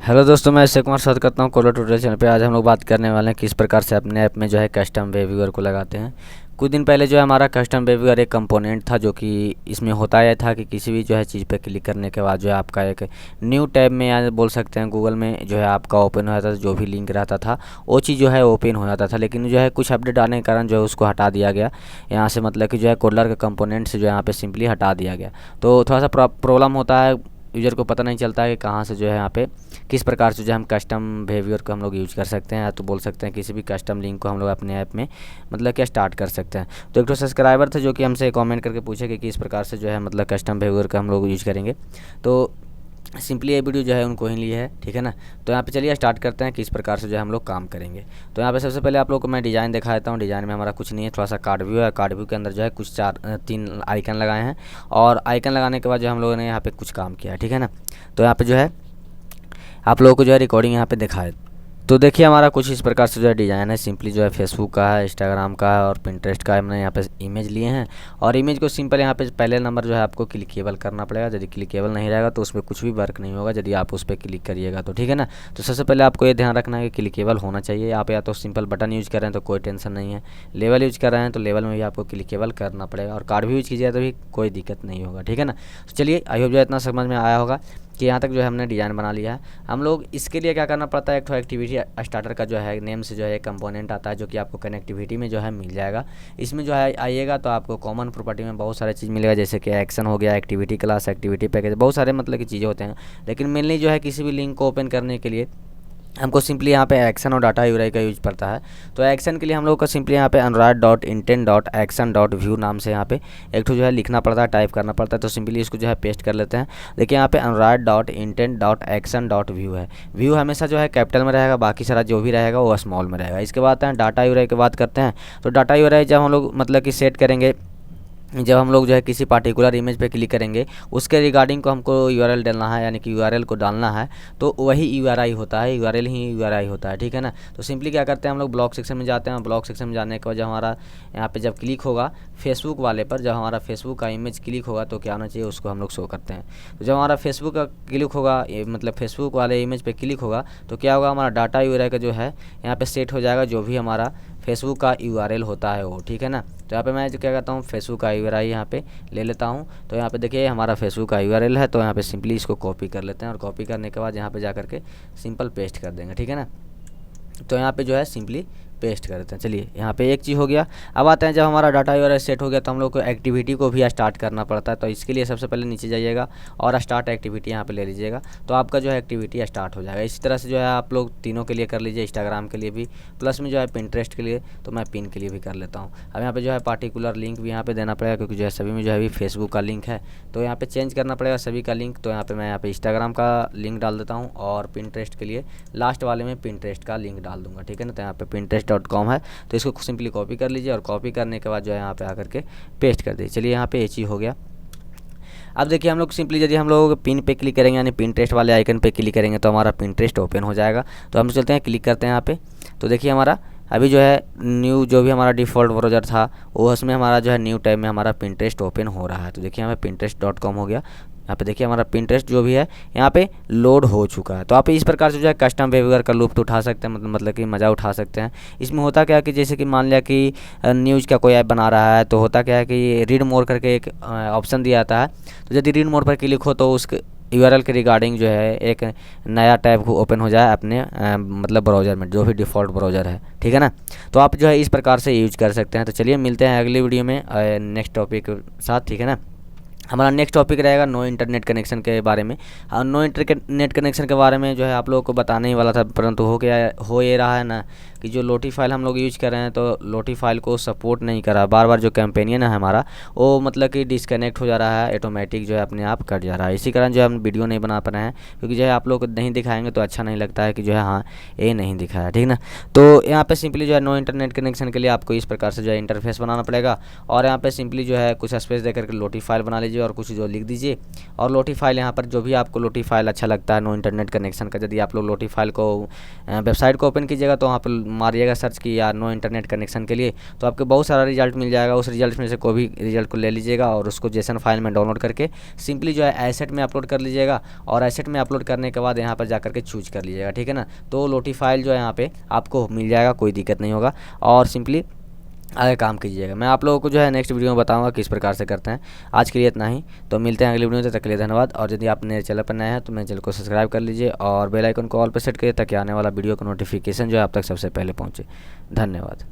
Hello दोस्तों, मैं अक्षय कुमार स्वागत करता हूँ कोलर ट्यूटोरियल चैनल पे। आज हम लोग बात करने वाले हैं किस प्रकार से अपने ऐप में जो है कस्टम वेव्यूअर को लगाते हैं। कुछ दिन पहले जो है हमारा कस्टम वेव्यूअर एक कंपोनेंट था, जो कि इसमें होता यह था कि किसी भी जो है चीज़ पे क्लिक करने के बाद जो है आपका एक न्यू टैब में या बोल सकते हैं गूगल में जो है आपका ओपन हो जाता था। जो भी लिंक रहता था वो चीज़ जो है ओपन हो जाता था, लेकिन जो है कुछ अपडेट आने के कारण जो है उसको हटा दिया गया यहाँ से। मतलब कि जो है कोलर के कंपोनेंट से जो है यहाँ पे सिंपली हटा दिया गया। तो थोड़ा सा प्रॉब्लम होता है, यूज़र को पता नहीं चलता है कि कहाँ से जो है यहाँ पे किस प्रकार से जो हम कस्टम बिहेवियर को हम लोग यूज कर सकते हैं, या तो बोल सकते हैं किसी भी कस्टम लिंक को हम लोग अपने ऐप में मतलब क्या स्टार्ट कर सकते हैं। तो एक तो सब्सक्राइबर थे जो कि हमसे कमेंट करके पूछे कि किस प्रकार से जो है मतलब कस्टम बिहेवियर का हम लोग यूज करेंगे। तो सिंपली ये वीडियो जो है उनको ही लिए है, ठीक है ना। तो यहाँ पे चलिए स्टार्ट करते हैं किस प्रकार से जो है हम लोग काम करेंगे। तो यहाँ पे सबसे पहले आप लोग को मैं डिज़ाइन दिखा देता हूँ। डिज़ाइन में हमारा कुछ नहीं है, थोड़ा सा कार्ड व्यू है। कार्ड व्यू के अंदर जो है कुछ तीन आइकन लगाए हैं, और आइकन लगाने के बाद जो हम लोगों ने यहाँ पे कुछ काम किया है, ठीक है ना। तो यहाँ पे जो है आप लोगों को जो है रिकॉर्डिंग यहाँ पे दिखाए। तो देखिए हमारा कुछ इस प्रकार से जो है डिज़ाइन है। सिंपली जो है फेसबुक का है, इंस्टाग्राम का है और पिंटरेस्ट का है। हमने यहाँ पे इमेज लिए हैं, और इमेज को सिंपल यहाँ पे पहले नंबर जो है आपको क्लिकेबल करना पड़ेगा। यदि क्लिकेबल नहीं रहेगा तो उसमें कुछ भी वर्क नहीं होगा यदि आप उस पर क्लिक करिएगा तो, ठीक है ना। तो सबसे पहले आपको ये ध्यान रखना है कि क्लिकेबल होना चाहिए। आप या तो सिंपल बटन यूज़ कर रहे हैं तो कोई टेंशन नहीं है, लेवल यूज़ कर रहे हैं तो लेवल में भी आपको क्लिकेबल करना पड़ेगा, और कार्ड भी यूज़ कीजिएगा तो भी कोई दिक्कत नहीं होगा, ठीक है ना। तो चलिए, आई होप जो इतना समझ में आया होगा कि यहाँ तक जो है हमने डिज़ाइन बना लिया है। हम लोग इसके लिए क्या करना पड़ता है, एक तो एक्टिविटी स्टार्टर का जो है नेम से जो है एक कंपोनेंट आता है, जो कि आपको कनेक्टिविटी में जो है मिल जाएगा। इसमें जो है आइएगा तो आपको कॉमन प्रॉपर्टी में बहुत सारे चीज़ मिलेगा, जैसे कि एक्शन हो गया, एक्टिविटी क्लास, एक्टिविटी पैकेज, बहुत सारे मतलब की चीज़ें होते हैं। लेकिन मेनली जो है किसी भी लिंक को ओपन करने के लिए हमको सिंपली यहाँ पे एक्शन और डाटा यूआरआई का यूज पड़ता है। तो एक्शन के लिए हम लोग को सिंपली यहाँ पे android.intent.action.view नाम से यहाँ पे एक तो जो है लिखना पड़ता है, टाइप करना पड़ता है। तो सिंपली इसको जो है पेस्ट कर लेते हैं। देखिए यहाँ पे android.intent.action.view है। व्यू हमेशा जो है कैपिटल में रहेगा, बाकी सारा जो भी रहेगा वो स्मॉल में रहेगा। इसके बाद डाटा यूआरआई की बात करते हैं। तो डाटा यूआरआई जब हम लोग मतलब कि सेट करेंगे, जब हम लोग जो है किसी पार्टिकुलर इमेज पे क्लिक करेंगे, उसके रिगार्डिंग को हमको यूआरएल डालना है, यानी कि यूआरएल को डालना है, तो वही यूआरआई होता है, यूआरएल ही यूआरआई होता है, ठीक है ना। तो सिंपली क्या करते हैं, हम लोग ब्लॉक सेक्शन में जाते हैं। ब्लॉक सेक्शन में जाने के बाद जब हमारा यहाँ पे जब क्लिक होगा फेसबुक वाले पर, जब हमारा फेसबुक का इमेज क्लिक होगा तो क्या होना चाहिए उसको हम लोग शो करते हैं। तो जब हमारा फेसबुक का क्लिक होगा, मतलब फेसबुक वाले इमेज पे क्लिक होगा, तो क्या होगा, हमारा डाटा यूआरआई का जो है यहाँ पे सेट हो जाएगा, जो भी हमारा फेसबुक का यूआरएल होता है वो, ठीक है ना। तो यहाँ पे मैं जो क्या करता हूँ, फेसबुक का यूआरएल यहाँ पे ले लेता हूँ। तो यहाँ पे देखिए हमारा फेसबुक का यूआरएल है, तो यहाँ पे सिंपली इसको कॉपी कर लेते हैं, और कॉपी करने के बाद यहाँ पे जा करके सिंपल पेस्ट कर देंगे, ठीक है ना। तो यहाँ पे जो है सिंपली पेस्ट कर देते हैं। चलिए, यहाँ पे एक चीज़ हो गया। अब आते हैं, जब हमारा डाटा यूआरएल सेट हो गया तो हम लोग को एक्टिविटी को भी स्टार्ट करना पड़ता है। तो इसके लिए सबसे पहले नीचे जाइएगा और स्टार्ट एक्टिविटी यहाँ पे ले लीजिएगा, तो आपका जो है एक्टिविटी स्टार्ट हो जाएगा। इसी तरह से जो है आप लोग तीनों के लिए कर लीजिए, इंस्टाग्राम के लिए भी, प्लस में जो है पिंटरेस्ट के लिए, तो मैं पिन के लिए भी कर लेता हूँ। अब यहाँ पे जो है पार्टिकुलर लिंक भी यहाँ पे देना पड़ेगा, क्योंकि जो है सभी में जो है अभी फेसबुक का लिंक है, तो यहाँ पे चेंज करना पड़ेगा सभी का लिंक। तो यहाँ पे मैं यहाँ पे इंस्टाग्राम का लिंक डाल देता हूँ, और पिंटरेस्ट के लिए लास्ट वाले में पिंटरेस्ट का लिंक डाल दूँगा, ठीक है ना। तो यहाँ पे pinterest.com है, तो इसको सिंपली कॉपी कर लीजिए, और कॉपी करने के बाद जो है यहाँ पे आकर के पेस्ट कर दीजिए। चलिए, यहाँ पे ये चीज़ हो गया। अब देखिए हम लोग सिंपली यदि हम लोग पिन पे क्लिक करेंगे, यानी पिंटरेस्ट वाले आइकन पे क्लिक करेंगे, तो हमारा पिंटरेस्ट ओपन हो जाएगा। तो हम चलते हैं, क्लिक करते हैं यहाँ पे। तो देखिए हमारा अभी जो है न्यू, जो भी हमारा डिफ़ॉल्ट ब्राउज़र था वो उसमें हमारा जो है न्यू टैब में हमारा पिंटरेस्ट ओपन हो रहा है। तो देखिए हमें pinterest.com हो गया। यहाँ पे देखिए हमारा पिंटरेस्ट जो भी है यहाँ पे लोड हो चुका है। तो आप इस प्रकार से जो है कस्टम बिहेवियर का लुत्फ़ उठा सकते हैं, मतलब कि मज़ा उठा सकते हैं। इसमें होता क्या है कि जैसे कि मान लिया कि न्यूज़ का कोई ऐप बना रहा है, तो होता क्या है कि रीड मोर करके एक ऑप्शन दिया जाता है। तो यदि रीड मोर पर क्लिक हो तो उस यूआरएल के रिगार्डिंग जो है एक नया टैब ओपन हो जाए अपने मतलब ब्राउज़र में, जो भी डिफ़ॉल्ट ब्राउज़र है, ठीक है ना। तो आप जो है इस प्रकार से यूज कर सकते हैं। तो चलिए मिलते हैं अगली वीडियो में नेक्स्ट टॉपिक के साथ, ठीक है ना। हमारा नेक्स्ट टॉपिक रहेगा नो इंटरनेट कनेक्शन के बारे में। और नो इंटरनेट कनेक्शन के बारे में जो है आप लोगों को बताने ही वाला था, परंतु हो ये रहा है ना कि जो लोटी फाइल हम लोग यूज कर रहे हैं, तो लोटी फाइल को सपोर्ट नहीं कर रहा। बार बार जो कैंपेनियन है हमारा वो मतलब कि डिसकनेक्ट हो जा रहा है, ऑटोमेटिक जो है अपने आप कट जा रहा है। इसी कारण जो है हम वीडियो नहीं बना पा रहे हैं, क्योंकि जो है आप लोग को नहीं दिखाएंगे तो अच्छा नहीं लगता है कि जो है हाँ ये नहीं दिखाया, ठीक ना। तो यहाँ पे सिंपली जो है नो इंटरनेट कनेक्शन के लिए आपको इस प्रकार से जो है इंटरफेस बनाना पड़ेगा, और यहाँ पे सिंपली जो है कुछ स्पेस देकर के लोटी फाइल बना लीजिए और कुछ जो लिख दीजिए। और लोटी फाइल यहाँ पर जो भी आपको लोटी फाइल अच्छा लगता है नो इंटरनेट कनेक्शन का, यदि आप लोग लोटी फाइल को वेबसाइट को ओपन कीजिएगा तो वहाँ पर मारिएगा सर्च की या नो इंटरनेट कनेक्शन के लिए, तो आपको बहुत सारा रिजल्ट मिल जाएगा। उस रिजल्ट में से कोई भी रिजल्ट को ले लीजिएगा और उसको जेसन फाइल में डाउनलोड करके सिंपली जो है एसेट में अपलोड कर लीजिएगा। और एसेट में अपलोड करने के बाद यहाँ पर जा करके चूज कर लीजिएगा, ठीक है ना। तो लोटी फाइल जो है यहाँ पे आपको मिल जाएगा, कोई दिक्कत नहीं होगा, और सिंपली आगे काम कीजिएगा। मैं आप लोगों को जो है नेक्स्ट वीडियो में बताऊंगा किस प्रकार से करते हैं। आज के लिए इतना ही, तो मिलते हैं अगली वीडियो में, तब तक के लिए धन्यवाद। और यदि आप मेरे चैनल पर नए हैं तो मेरे चैनल को सब्सक्राइब कर लीजिए और बेल आइकन को ऑल पर सेट करिए ताकि आने वाला वीडियो का नोटिफिकेशन जो है आप तक सबसे पहले पहुँचे। धन्यवाद।